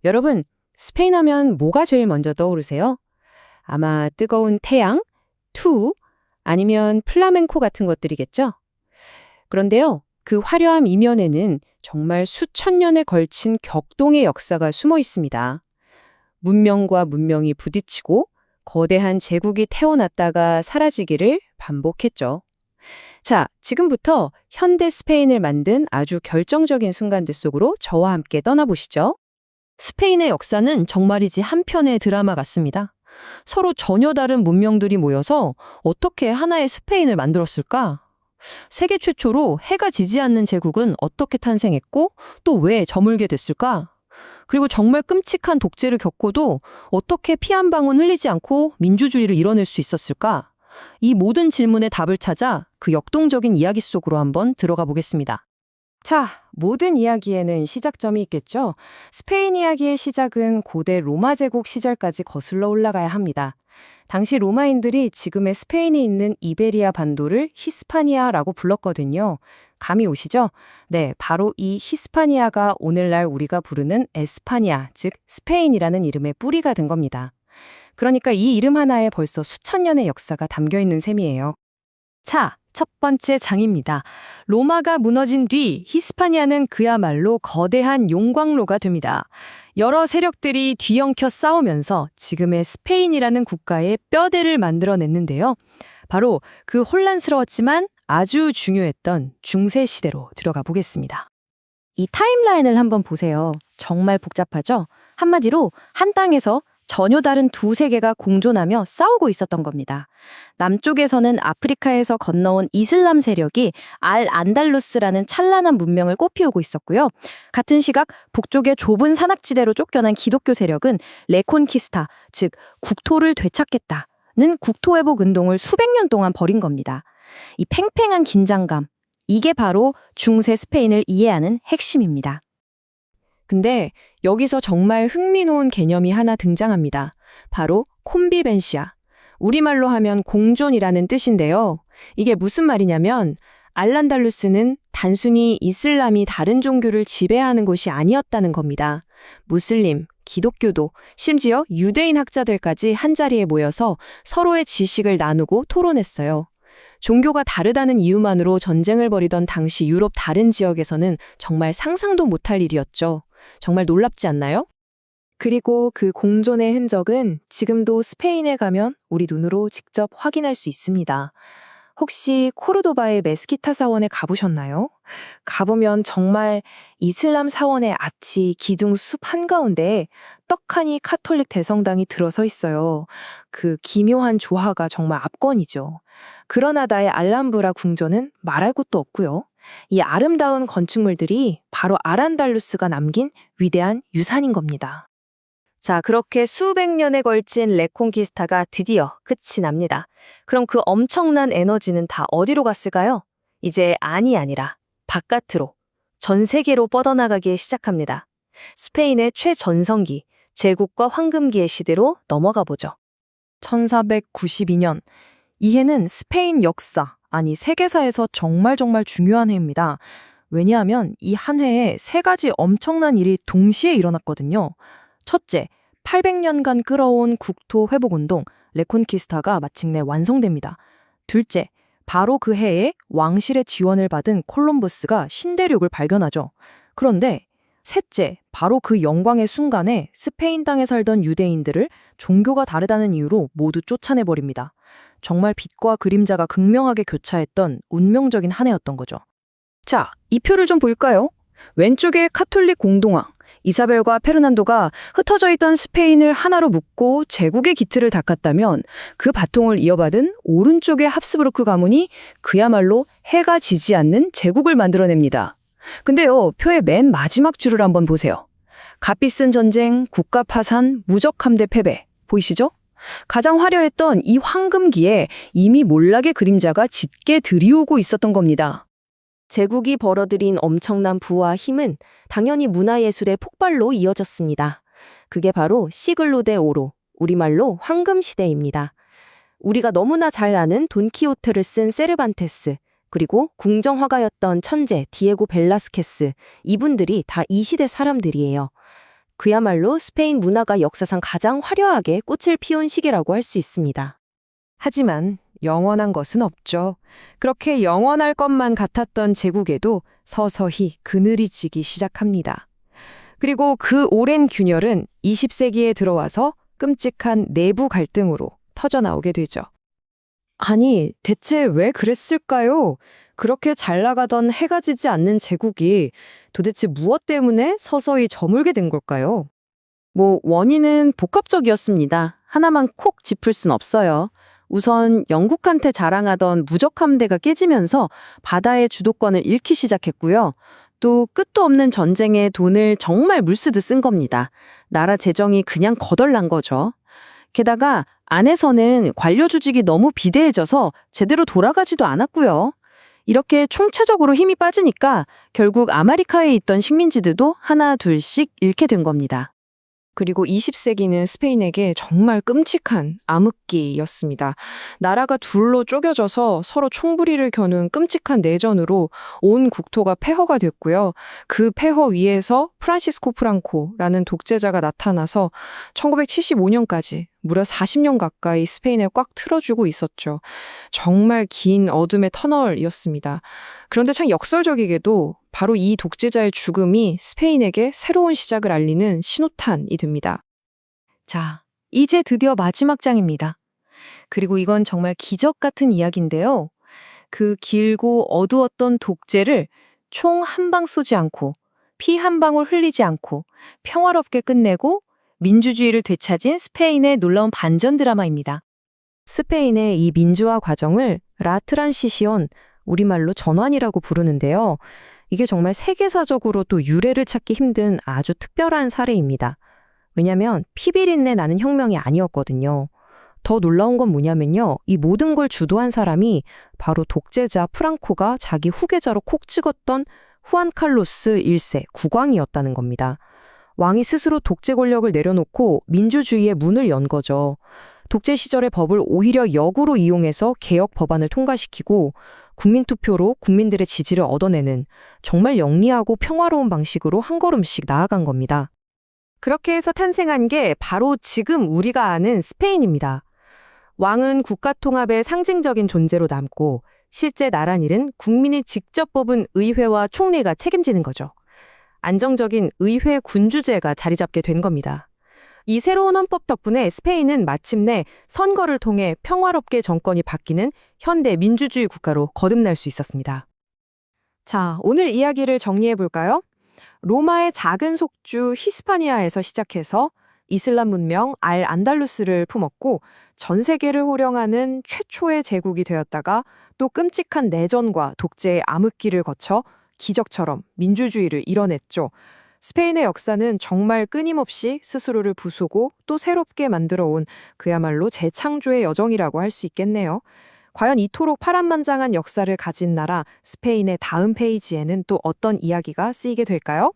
여러분, 스페인 하면 뭐가 제일 먼저 떠오르세요? 아마 뜨거운 태양, 투, 아니면 플라멩코 같은 것들이겠죠? 그런데요, 그 화려함 이면에는 정말 수천 년에 걸친 격동의 역사가 숨어 있습니다. 문명과 문명이 부딪히고 거대한 제국이 태어났다가 사라지기를 반복했죠. 자, 지금부터 현대 스페인을 만든 아주 결정적인 순간들 속으로 저와 함께 떠나보시죠. 스페인의 역사는 정말이지 한 편의 드라마 같습니다. 서로 전혀 다른 문명들이 모여서 어떻게 하나의 스페인을 만들었을까? 세계 최초로 해가 지지 않는 제국은 어떻게 탄생했고 또 왜 저물게 됐을까? 그리고 정말 끔찍한 독재를 겪고도 어떻게 피 한 방울 흘리지 않고 민주주의를 이뤄낼 수 있었을까? 이 모든 질문의 답을 찾아 그 역동적인 이야기 속으로 한번 들어가 보겠습니다. 자, 모든 이야기에는 시작점이 있겠죠? 스페인 이야기의 시작은 고대 로마 제국 시절까지 거슬러 올라가야 합니다. 당시 로마인들이 지금의 스페인이 있는 이베리아 반도를 히스파니아라고 불렀거든요. 감이 오시죠? 네, 바로 이 히스파니아가 오늘날 우리가 부르는 에스파니아, 즉 스페인이라는 이름의 뿌리가 된 겁니다. 그러니까 이 이름 하나에 벌써 수천 년의 역사가 담겨 있는 셈이에요. 자, 첫 번째 장입니다. 로마가 무너진 뒤 히스파니아는 그야말로 거대한 용광로가 됩니다. 여러 세력들이 뒤엉켜 싸우면서 지금의 스페인이라는 국가의 뼈대를 만들어냈는데요. 바로 그 혼란스러웠지만 아주 중요했던 중세 시대로 들어가 보겠습니다. 이 타임라인을 한번 보세요. 정말 복잡하죠? 한마디로 한 땅에서 전혀 다른 두 세계가 공존하며 싸우고 있었던 겁니다. 남쪽에서는 아프리카에서 건너온 이슬람 세력이 알 안달루스라는 찬란한 문명을 꽃피우고 있었고요. 같은 시각 북쪽의 좁은 산악지대로 쫓겨난 기독교 세력은 레콘키스타, 즉 국토를 되찾겠다는 국토회복 운동을 수백 년 동안 벌인 겁니다. 이 팽팽한 긴장감, 이게 바로 중세 스페인을 이해하는 핵심입니다. 근데 여기서 정말 흥미로운 개념이 하나 등장합니다. 바로 콘비벤시아. 우리말로 하면 공존이라는 뜻인데요. 이게 무슨 말이냐면 알란달루스는 단순히 이슬람이 다른 종교를 지배하는 곳이 아니었다는 겁니다. 무슬림, 기독교도, 심지어 유대인 학자들까지 한자리에 모여서 서로의 지식을 나누고 토론했어요. 종교가 다르다는 이유만으로 전쟁을 벌이던 당시 유럽 다른 지역에서는 정말 상상도 못할 일이었죠. 정말 놀랍지 않나요? 그리고 그 공존의 흔적은 지금도 스페인에 가면 우리 눈으로 직접 확인할 수 있습니다. 혹시 코르도바의 메스키타 사원에 가보셨나요? 가보면 정말 이슬람 사원의 아치, 기둥 숲 한가운데에 떡하니 카톨릭 대성당이 들어서 있어요. 그 기묘한 조화가 정말 압권이죠. 그러나다의 알람브라 궁전은 말할 것도 없고요. 이 아름다운 건축물들이 바로 아란달루스가 남긴 위대한 유산인 겁니다. 자, 그렇게 수백 년에 걸친 레콘키스타가 드디어 끝이 납니다. 그럼 그 엄청난 에너지는 다 어디로 갔을까요? 이제 안이 아니라 바깥으로, 전 세계로 뻗어나가기 시작합니다. 스페인의 최전성기, 제국과 황금기의 시대로 넘어가 보죠. 1492년, 이 해는 스페인 역사, 아니 세계사에서 정말 중요한 해입니다. 왜냐하면 이 한 해에 세 가지 엄청난 일이 동시에 일어났거든요. 첫째, 800년간 끌어온 국토 회복운동 레콘키스타가 마침내 완성됩니다. 둘째, 바로 그 해에 왕실의 지원을 받은 콜럼버스가 신대륙을 발견하죠. 그런데 셋째, 바로 그 영광의 순간에 스페인 땅에 살던 유대인들을 종교가 다르다는 이유로 모두 쫓아내버립니다. 정말 빛과 그림자가 극명하게 교차했던 운명적인 한 해였던 거죠. 자, 이 표를 좀 볼까요? 왼쪽에 카톨릭 공동왕, 이사벨과 페르난도가 흩어져 있던 스페인을 하나로 묶고 제국의 기틀을 닦았다면 그 바통을 이어받은 오른쪽의 합스부르크 가문이 그야말로 해가 지지 않는 제국을 만들어냅니다. 근데요, 표의 맨 마지막 줄을 한번 보세요. 값비싼 전쟁, 국가 파산, 무적 함대 패배. 보이시죠? 가장 화려했던 이 황금기에 이미 몰락의 그림자가 짙게 들이오고 있었던 겁니다. 제국이 벌어들인 엄청난 부와 힘은 당연히 문화예술의 폭발로 이어졌습니다. 그게 바로 시글로 데 오로, 우리말로 황금시대입니다. 우리가 너무나 잘 아는 돈키호테를 쓴 세르반테스, 그리고 궁정화가였던 천재 디에고 벨라스케스, 이분들이 다 이 시대 사람들이에요. 그야말로 스페인 문화가 역사상 가장 화려하게 꽃을 피운 시기라고 할 수 있습니다. 하지만 영원한 것은 없죠. 그렇게 영원할 것만 같았던 제국에도 서서히 그늘이 지기 시작합니다. 그리고 그 오랜 균열은 20세기에 들어와서 끔찍한 내부 갈등으로 터져나오게 되죠. 아니, 대체 왜 그랬을까요? 그렇게 잘 나가던 해가 지지 않는 제국이 도대체 무엇 때문에 서서히 저물게 된 걸까요? 원인은 복합적이었습니다. 하나만 콕 짚을 순 없어요. 우선 영국한테 자랑하던 무적 함대가 깨지면서 바다의 주도권을 잃기 시작했고요. 또 끝도 없는 전쟁에 돈을 정말 물쓰듯 쓴 겁니다. 나라 재정이 그냥 거덜난 거죠. 게다가 안에서는 관료 조직이 너무 비대해져서 제대로 돌아가지도 않았고요. 이렇게 총체적으로 힘이 빠지니까 결국 아메리카에 있던 식민지들도 하나 둘씩 잃게 된 겁니다. 그리고 20세기는 스페인에게 정말 끔찍한 암흑기였습니다. 나라가 둘로 쪼개져서 서로 총부리를 겨눈 끔찍한 내전으로 온 국토가 폐허가 됐고요. 그 폐허 위에서 프란시스코 프랑코라는 독재자가 나타나서 1975년까지 무려 40년 가까이 스페인에 꽉 틀어주고 있었죠. 정말 긴 어둠의 터널이었습니다. 그런데 참 역설적이게도 바로 이 독재자의 죽음이 스페인에게 새로운 시작을 알리는 신호탄이 됩니다. 자, 이제 드디어 마지막 장입니다. 그리고 이건 정말 기적 같은 이야기인데요. 그 길고 어두웠던 독재를 총 한 방 쏘지 않고 피 한 방울 흘리지 않고 평화롭게 끝내고 민주주의를 되찾은 스페인의 놀라운 반전 드라마입니다. 스페인의 이 민주화 과정을 라 트란시시온, 우리말로 전환이라고 부르는데요. 이게 정말 세계사적으로 또 유례를 찾기 힘든 아주 특별한 사례입니다. 왜냐하면 피비린내 나는 혁명이 아니었거든요. 더 놀라운 건 뭐냐면요. 이 모든 걸 주도한 사람이 바로 독재자 프랑코가 자기 후계자로 콕 찍었던 후안 칼로스 1세 국왕이었다는 겁니다. 왕이 스스로 독재 권력을 내려놓고 민주주의의 문을 연 거죠. 독재 시절의 법을 오히려 역으로 이용해서 개혁 법안을 통과시키고 국민투표로 국민들의 지지를 얻어내는 정말 영리하고 평화로운 방식으로 한 걸음씩 나아간 겁니다. 그렇게 해서 탄생한 게 바로 지금 우리가 아는 스페인입니다. 왕은 국가 통합의 상징적인 존재로 남고 실제 나란일은 국민이 직접 뽑은 의회와 총리가 책임지는 거죠. 안정적인 의회 군주제가 자리 잡게 된 겁니다. 이 새로운 헌법 덕분에 스페인은 마침내 선거를 통해 평화롭게 정권이 바뀌는 현대 민주주의 국가로 거듭날 수 있었습니다. 자, 오늘 이야기를 정리해 볼까요? 로마의 작은 속주 히스파니아에서 시작해서 이슬람 문명 안달루스를 품었고 전 세계를 호령하는 최초의 제국이 되었다가 또 끔찍한 내전과 독재의 암흑기를 거쳐 기적처럼 민주주의를 이뤄냈죠. 스페인의 역사는 정말 끊임없이 스스로를 부수고 또 새롭게 만들어 온 그야말로 재창조의 여정이라고 할 수 있겠네요. 과연 이토록 파란만장한 역사를 가진 나라 스페인의 다음 페이지에는 또 어떤 이야기가 쓰이게 될까요?